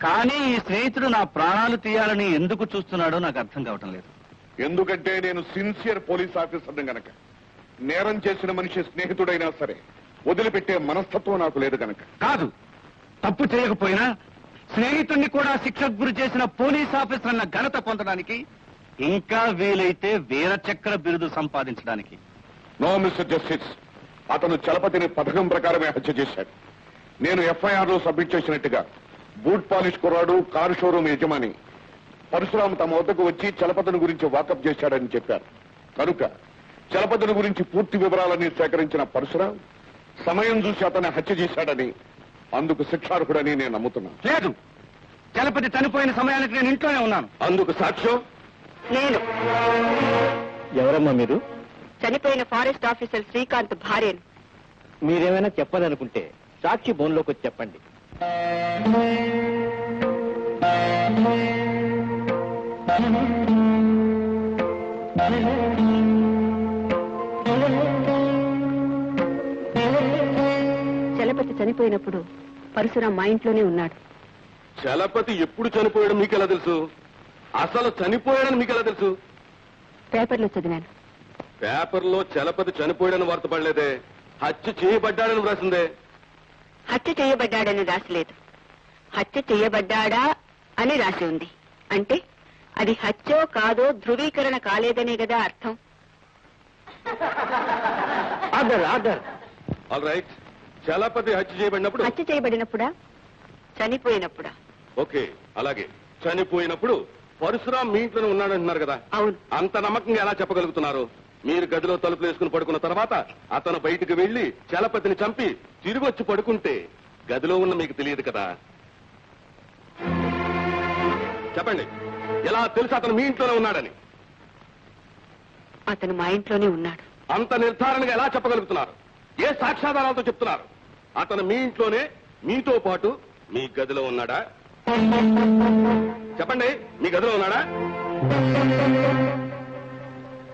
కానీ ఈ స్నేహితుడు నా ప్రాణాలు తీయాలని ఎందుకు చూస్తున్నాడో నాకు అర్థం కావటం లేదు. ఎందుకంటే నేను సిన్సియర్ పోలీస్ ఆఫీసర్ని గనక. నేరం చేసిన మనిషి స్నేహితుడైనా సరే వదిలిపెట్టే మనస్తత్వం నాకు లేదు గనక. కాదు, తప్పు చేయకపోయినా స్నేహితుడిని కూడా శిక్షకు గురి చేసిన పోలీస్ ఆఫీసర్ అన్న ఘనత పొందడానికి, ఇంకా వీలైతే వీర చక్ర బిరుదు సంపాదించడానికి. నో మిస్టర్ జస్టిస్, అతను చలపతిని పథకం ప్రకారమే హత్య చేశాడు. నేను ఎఫ్ఐఆర్ లో సబ్మిట్ చేసినట్టుగా బూట్ పాలిష్ కుర్రాడు, కారు షోరూమ్ యజమాని పరశురామ్ తమ వద్దకు వచ్చి చలపతిని గురించి వాకప్ చేశాడని చెప్పారు. కనుక చలపతిని గురించి పూర్తి వివరాలన్నీ సేకరించిన పరశురామ్ సమయం చూసి అతన్ని హత్య చేశాడని, అందుకు శిక్షార్హుడని నేను నమ్ముతున్నాను. లేదు, చలపతి చనిపోయిన సమయానికి నేను ఇంట్లోనే ఉన్నాను. అందుకు సాక్ష్యం నేను. ఎవరమ్మా మీరు? చనిపోయిన ఫారెస్ట్ ఆఫీసర్ శ్రీకాంత్ భార్యను. మీరేమైనా చెప్పాలనుకుంటే సాక్షి బోన్లోకి వచ్చి చెప్పండి. చలపతి చనిపోయినప్పుడు పరశురాం మా ఇంట్లోనే ఉన్నాడు. చలపతి ఎప్పుడు చనిపోయాడు మీకెలా తెలుసు? అసలు చనిపోయాడని మీకెలా తెలుసు? పేపర్లో చదివాను. పేపర్లో చలపతి చనిపోయాడని వార్త పడలేదే, హత్య చేయబడ్డాడని వ్రాసిందే. హత్య చేయబడ్డాడని రాసలేదు, హత్య చేయబడ్డాడా అని రాసి ఉంది. అంటే అది హత్యో కాదో ధృవీకరణ కాలేదనే కదా అర్థం. Order order. All right, Chalapathi హత్య చేయబడినప్పుడు. హత్య చేయబడినప్పుడా, చనిపోయినప్పుడా? ఓకే, అలాగే. చనిపోయినప్పుడు పరశురాం మీ ఇంట్లోనే ఉన్నాడంటున్నారు కదా. అవును. అంత నమ్మకంగా ఎలా చెప్పగలుగుతున్నారు? మీరు గదిలో తలుపులు వేసుకుని పడుకున్న తర్వాత అతను బయటికి వెళ్లి చలపతిని చంపి తిరిగి వచ్చి పడుకుంటే గదిలో ఉన్న మీకు తెలియదు కదా. చెప్పండి, ఎలా తెలుసు అతను మీ ఇంట్లోనే ఉన్నాడని? అతను మా ఇంట్లోనే ఉన్నాడు. అంత నిర్ధారణగా ఎలా చెప్పగలుగుతున్నారు? ఏ సాక్ష్యాధారాలతో చెప్తున్నారు? అతను మీ ఇంట్లోనే మీతో పాటు మీ గదిలో ఉన్నాడా? చెప్పండి, మీ గదిలో ఉన్నాడా?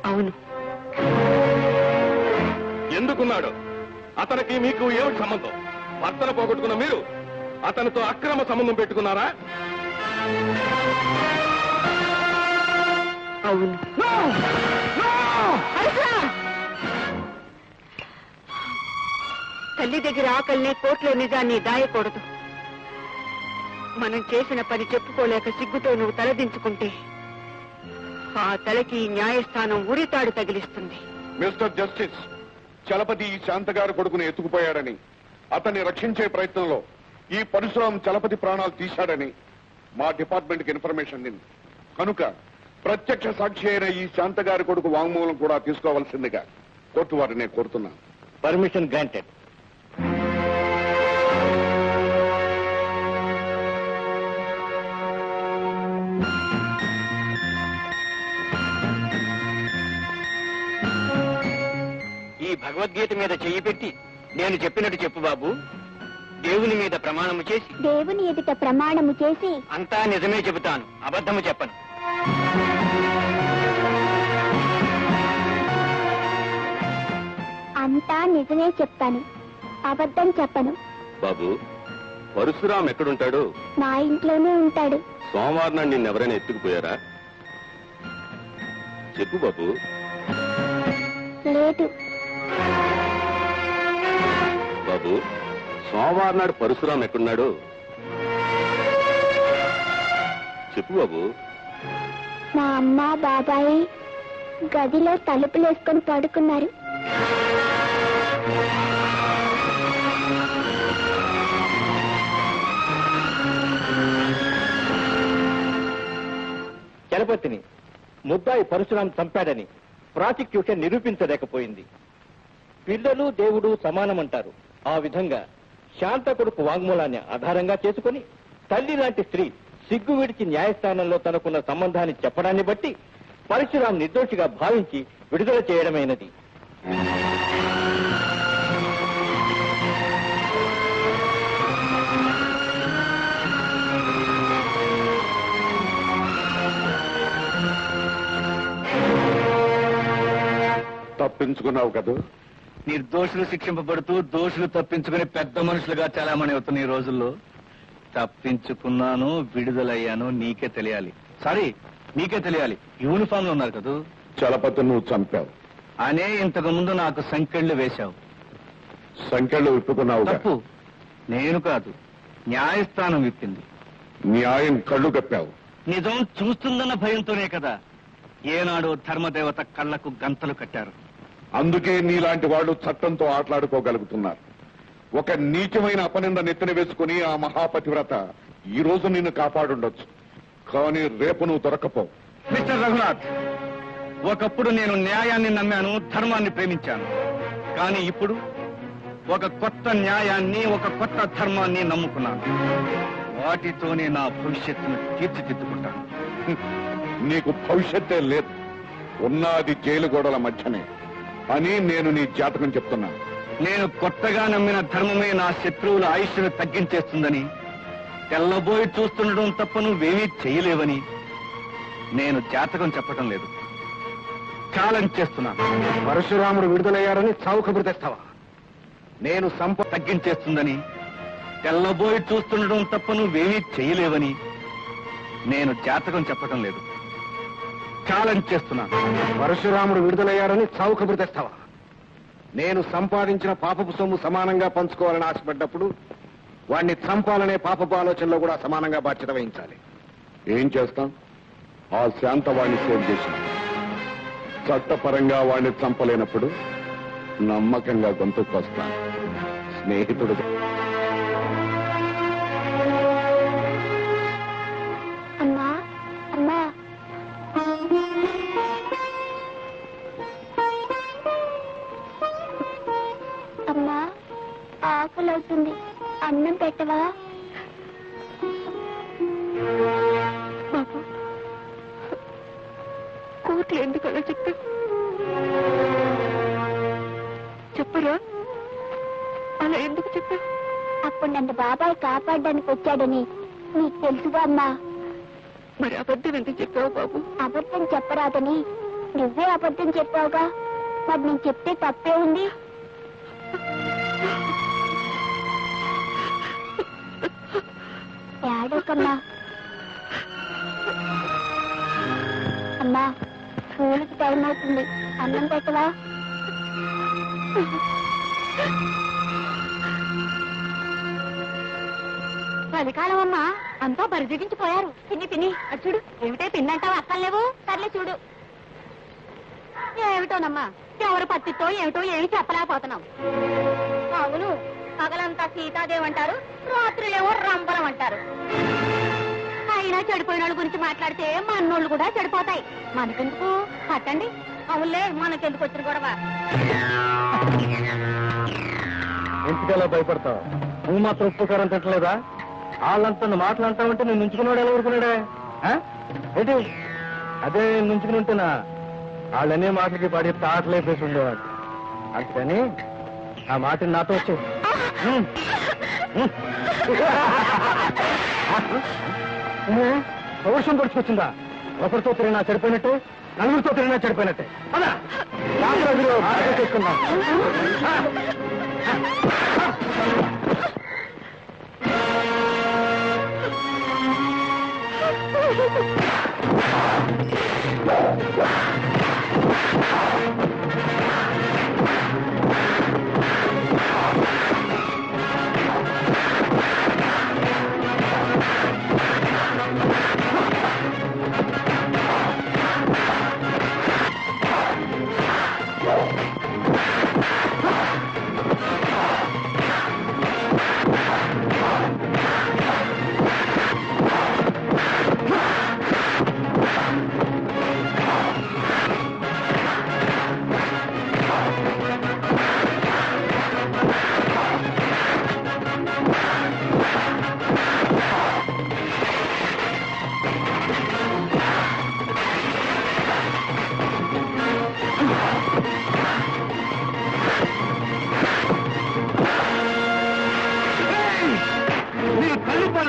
అవును. ఎందుకున్నాడు? అతనికి మీకు ఏమిటి సంబంధం? భర్తను పోగొట్టుకున్న మీరు అతనితో అక్రమ సంబంధం పెట్టుకున్నారా? అవును. తల్లి దగ్గర ఆకలిని, కోర్టులో నిజాన్ని దాయకూడదు. మనం చేసిన పని చెప్పుకోలేక సిగ్గుతో నువ్వు తలదించుకుంటే ఆ తలకి న్యాయస్థానం ఉరితాడు తగిలిస్తుంది. మిస్టర్ జస్టిస్, చలపతి ఈ శాంతగారి కొడుకుని ఎత్తుకుపోయాడని, అతన్ని రక్షించే ప్రయత్నంలో ఈ పరశురాం చలపతి ప్రాణాలు తీశాడని మా డిపార్ట్మెంట్ కి ఇన్ఫర్మేషన్ అందింది. కనుక ప్రత్యక్ష సాక్షి అయిన ఈ శాంతగారి కొడుకు వాంగ్మూలం కూడా తీసుకోవాల్సిందిగా కోర్టు వారిని కోరుతున్నాను. Permission granted. ఈ భగవద్గీత మీద చెయ్యి పెట్టి నేను చెప్పినట్టు చెప్పు బాబు. దేవుని మీద ప్రమాణము చేసి, దేవుని ఎదుట ప్రమాణము చేసి అంతా నిజమే చెబుతాను, అబద్ధము చెప్పను. అంతా నిజమే చెప్తాను, అబద్ధం చెప్పను. బాబు, పరశురాం ఎక్కడుంటాడు? మా ఇంట్లోనే ఉంటాడు. సోమవారం నాడు నిన్నెవరైనా ఎత్తుకుపోయారా? చెప్పు బాబు. లేదు. బాబు, సోమవారం నాడు పరశురాం ఎక్కడున్నాడు? చెప్పు బాబు. మా అమ్మ బాబాయి గదిలో తలుపులేసుకొని పడుకున్నారు. చలపతిని ముద్దాయి పరశురాం చంపాడని ప్రాసిక్యూషన్ నిరూపించలేకపోయింది. పిల్లలు దేవుడు సమానమంటారు. ఆ విధంగా శాంత కొడుకు వాంగ్మూలాన్ని ఆధారంగా చేసుకుని తల్లి లాంటి స్త్రీ సిగ్గు విడిచి న్యాయస్థానంలో తనకున్న సంబంధాన్ని చెప్పడాన్ని బట్టి పరశురాం నిర్దోషిగా భావించి విడుదల చేయడమైనది. తప్పించుకున్నావు కదా? నిర్దోషులు శిక్షింపబడుతూ దోషులు తప్పించుకుని పెద్ద మనుషులుగా చాలామణి అవుతున్న ఈ రోజుల్లో తప్పించుకున్నాను, విడుదలయ్యాను నీకే తెలియాలి. సారీ, నీకే తెలియాలి. యూనిఫామ్ లో ఉన్నారు కదూ. చలపతిని నువ్వు చంపావు అనే ఇంతకు ముందు నాకు సంకెళ్ళు వేశావు. సంఖ్యలు విప్పుకున్నావు. తప్పు నేను కాదు, న్యాయస్థానం విప్పింది. న్యాయం కళ్ళు కప్పావు. నిజం చూస్తుందన్న భయంతోనే కదా ఏనాడు ధర్మదేవత కళ్లకు గంతలు కట్టారు. అందుకే నీలాంటి వాళ్ళు చట్టంతో ఆటలాడుకోగలుగుతున్నారు. ఒక నీచమైన అపనింద నెత్తిన వేసుకుని ఆ మహాపతివ్రత ఈ రోజు నిన్ను కాపాడుండొచ్చు, కానీ రేపు నువ్వు దొరకపోవు. మిస్టర్ రఘునాథ్, ఒకప్పుడు నేను న్యాయాన్ని నమ్మాను, ధర్మాన్ని ప్రేమించాను. కానీ ఇప్పుడు ఒక కొత్త న్యాయాన్ని, ఒక కొత్త ధర్మాన్ని నమ్ముకున్నాను. వాటితోనే నా భవిష్యత్తును తీర్చిదిద్దుకుంటాను. నీకు భవిష్యత్తే లేదు, ఉన్నది జైలు గోడల మధ్యనే అని నేను నీ జాతకం చెప్తున్నాను. నేను కొత్తగా నమ్మిన ధర్మమే నా శత్రువుల ఆయుష్ను తగ్గించేస్తుందని, తెల్లబోయి చూస్తుండడం తప్ప నువ్వేమీ చేయలేవని నేను జాతకం చెప్పటం లేదు, ఛాలెంజ్ చేస్తున్నాను. పరశురాముడు విడుదలయ్యారని చావు కబురు తెస్తావా? నేను తగ్గించేస్తుందని, తెల్లబోయి చూస్తుండడం తప్ప నువ్వేమీ చేయలేవని నేను జాతకం చెప్పటం లేదు, ఛాలెంజ్ చేస్తున్నాను. పరశురాముడు విడుదలయ్యారని చావు కబురు తెస్తావా? నేను సంపాదించిన పాపపు సొమ్ము సమానంగా పంచుకోవాలని ఆశపడ్డప్పుడు వాణ్ణి చంపాలనే పాపపు ఆలోచనలో కూడా సమానంగా బాధ్యత వహించాలి. ఏం చేస్తాం? ఆ శాంత వాణ్ణి సేవ్ చేసిన చట్టపరంగా వాణ్ణి చంపలేనప్పుడు నమ్మకంగా గొంతుకొస్తాను. స్నేహితుడు అమ్మా అమ్మా అమ్మా, ఆకలి అవుతుంది, అన్నం పెట్టవా? బాబు, కోర్టులు ఎందుకు అలా చెప్పా? చెప్పరా? అలా ఎందుకు చెప్పా? అప్పుడు నన్ను బాబాయ్ కాపాడడానికి వచ్చాడని నీకు తెలుసుగా అమ్మా. మరి అబద్ధం ఎందుకు చెప్పావు బాబు? అబద్ధం చెప్పరాదని నువ్వే అబద్ధం చెప్పావుగా, మరి నేను చెప్తే తప్పే ఉంది? ఏడోకమ్మా. అమ్మా, స్కూల్కి టైం అవుతుంది, అన్నం పెట్టవా? చలికాలం అమ్మా, అంతా బరిదిగించిపోయారు. పిన్ని పిన్ని అది చూడు. ఏమిటే పిన్నంటావు? అక్కర్లేవు. సర్లే చూడు. ఏమిటోనమ్మా, ఎవరు పత్తితో ఏమిటో ఏమి చెప్పలేకపోతున్నాం. అవును, పగలంతా సీతాదేవి అంటారు, రాత్రులేమో రంబరం అంటారు. అయినా చెడిపోయిన వాళ్ళ గురించి మాట్లాడితే మన్నోళ్ళు కూడా చెడిపోతాయి. మనకెందుకు? పట్టండి. అవునులే, మనకెందుకు వచ్చిన గొడవ? ఎందుకలా భయపడతావు? నువ్వు మాత్రం ఉప్పుకారం తిట్టలేదా? వాళ్ళంతా నువ్వు మాట్లాడుతావంటే నేను నుంచుకున్నాడు ఎలా ఊరుకున్నాడే? ఏంటి అదే నుంచుకుని ఉంటేనా వాళ్ళనే మాటలకి పడి తాటలేపేసి ఉండేవాడు. అందుకని ఆ మాటని నాతో వచ్చే పౌరుషం పొడుచుకొచ్చిందా? ఒకరితో తిరిగినా చెడిపోయినట్టే, నలుగురితో తిరిగినా చెడిపోయినట్టే. అలా చేసుకుందాం.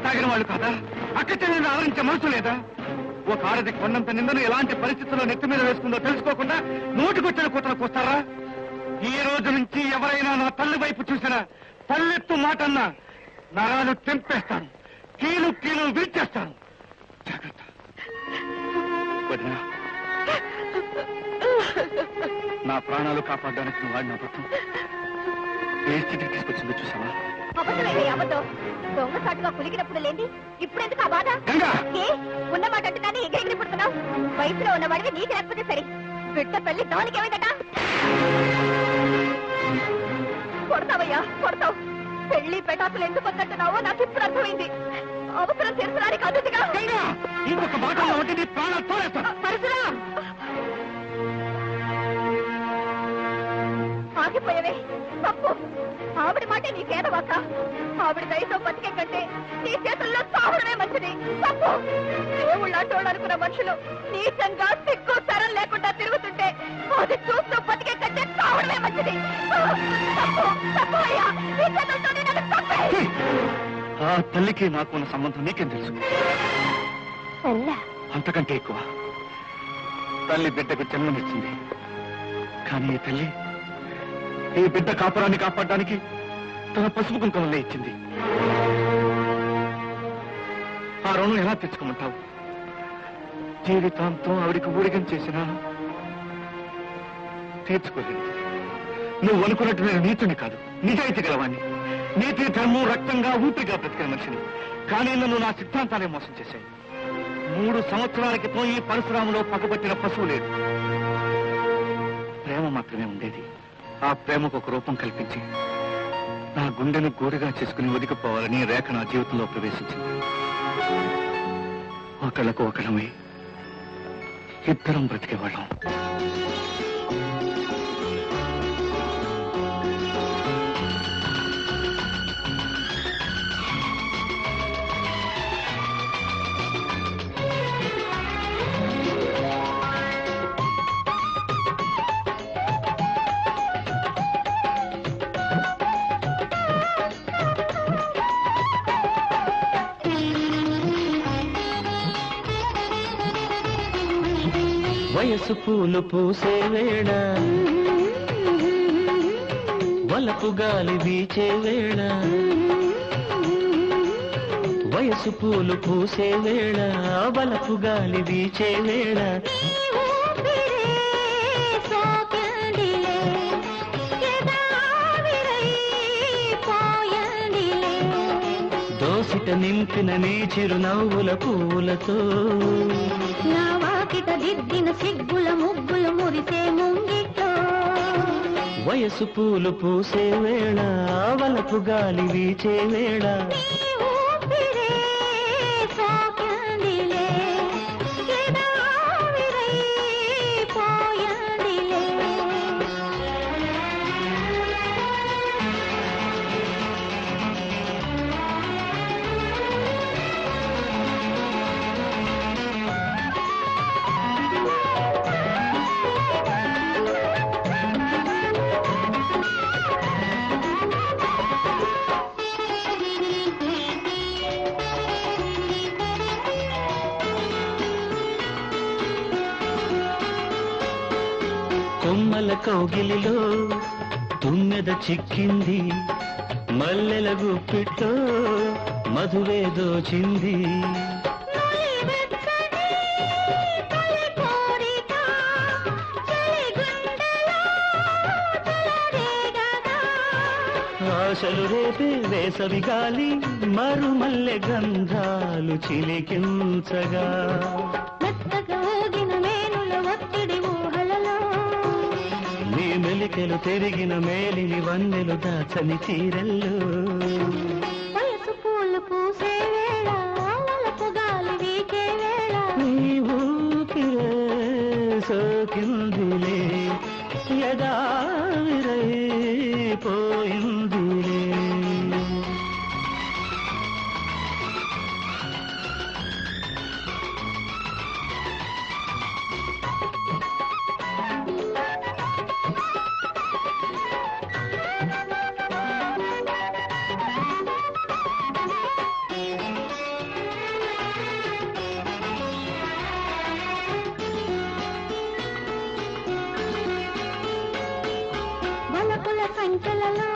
తాగిన వాళ్ళు కాదా? అక్క చెల్లెలను ఆవరించే మనసు లేదా? ఒక ఆడది కొండంత నిందను ఎలాంటి పరిస్థితుల్లో నెత్తి మీద వేసుకుందో తెలుసుకోకుండా నోటికొచ్చిన కూతలకు వస్తారా? ఈ రోజు నుంచి ఎవరైనా నా తల్లి వైపు చూసినా, తల్లెత్తు మాటన్నా నరాలు తెంపేస్తాను, కీలు కీలు విరిచేస్తాను. జాగ్రత్త. వదినా, నా ప్రాణాలు కాపాడడానికి నువ్వు వాడిన అబద్ధం ఏ స్థితికి తీసుకొచ్చిందో చూసావా? అబద్ధమేదే అబద్ధం. దొంగ సాటుగా కులికినప్పుడు లేని ఇప్పుడెందుకు ఆ బాధ? గంగా! ఏ ఉన్నమాట అంటున్నాను ఎగిరెగిరి పుడుతున్నావు. వయసులో ఉన్నవాడివి నీకు లేకపోతే సరే, బిడ్డ పెళ్లి దానికి ఏమైందట? కొడతావయ్యా కొడతావు. పెళ్లి పెటాకులు ఎందుకు వద్దంటున్నావో నాకు ఇప్పుడు అర్థమైంది. అవసరం తీర్చడానికి అతిథిగా ఇంకొక మాటల్లో ఉంటే నీ ప్రాణాలు తోలేస్తాను. పరశురాం ఆగిపోయావే తప్పు. ఆవిడ మాట నీకేదవాక. ఆవిడ దయతో బతికే కంటే నీ చేతుల్లో సావడమే మంచిది. తప్పు. దేవుళ్ళ చూడాలనుకున్న మనుషులు నీచంగా సిగ్గు తరం లేకుండా తిరుగుతుంటే అది చూస్తూ బతికే కంటే సావడమే మంచిది. తప్పు తప్పు అయ్యా. నీ చేతులతోనే నన్ను చంపేయ్. ఆ తల్లికి నాకు ఉన్న సంబంధం నీకేం తెలుసు? అంతకంటే ఎక్కువ. తల్లి బిడ్డకు జన్మనిచ్చింది. కానీ ఈ తల్లి ఈ బిడ్డ కాపురాన్ని కాపాడడానికి తన పసుపు కుంకుమలే ఇచ్చింది. ఆ రుణం ఎలా తెచ్చుకోమంటావు? జీవితాంతం ఆవిడికి ఊడిగం చేసినా తీర్చుకోలేదు. నువ్వు అనుకున్నట్టు నేను నీతుని కాదు, నిజాయితీ గలవాణ్ణి. నీతి ధర్మం రక్తంగా ఊపిరిగా బ్రతికిన మనిషిని. కానీ నన్ను నా సిద్ధాంతాలే మోసం చేశాయి. 3 సంవత్సరాల క్రితం ఈ పరశురాములో పగబట్టిన పశువు లేదు, ప్రేమ మాత్రమే ఉండేది. ఆ ప్రేమకు ఒక రూపం కల్పించి నా గుండెను గోరుగా చేసుకుని ఒదిగిపోవాలని రేఖ నా జీవితంలో ప్రవేశించింది. ఒకళ్ళకు ఒకళ్ళమై ఇద్దరం బ్రతికేవాళ్ళం. వయసు పూలు పూసే వేళ, వలపు గాలి వీచే వేళ. వయసు పూలు పూసే వేళ, వలపు గాలి వీచే వేళ. దోసిట నింపిన నీ చిరునవ్వుల పూలతో నా వాకిట దిద్దిన సిగ్గుల ముగ్గులు మురిసే ముంగిట్లో. వయసు పూలు పూసే వేళ, వలపు గాలి వీచే వేళ. కొమ్మల కౌగిలిలో తుమ్మెద చిక్కింది, మల్లెల గుప్పిట్లో మధువే దోచింది. ఆశలు రేపే వేసవి గాలి, మరుమల్లె గంధాలు చిలికించగా. నీ మెలికెలు తిరిగిన మేలిని వన్నెలు దాచని చీరల్లో. వయసు పూలు పూసే వేళ, వలపు గాలి వీచే వేళ. నీ ఊపిరే సోకిందిలే, ఎదావిరై పోయిందిలే. వలపుల సంఖ్యలలో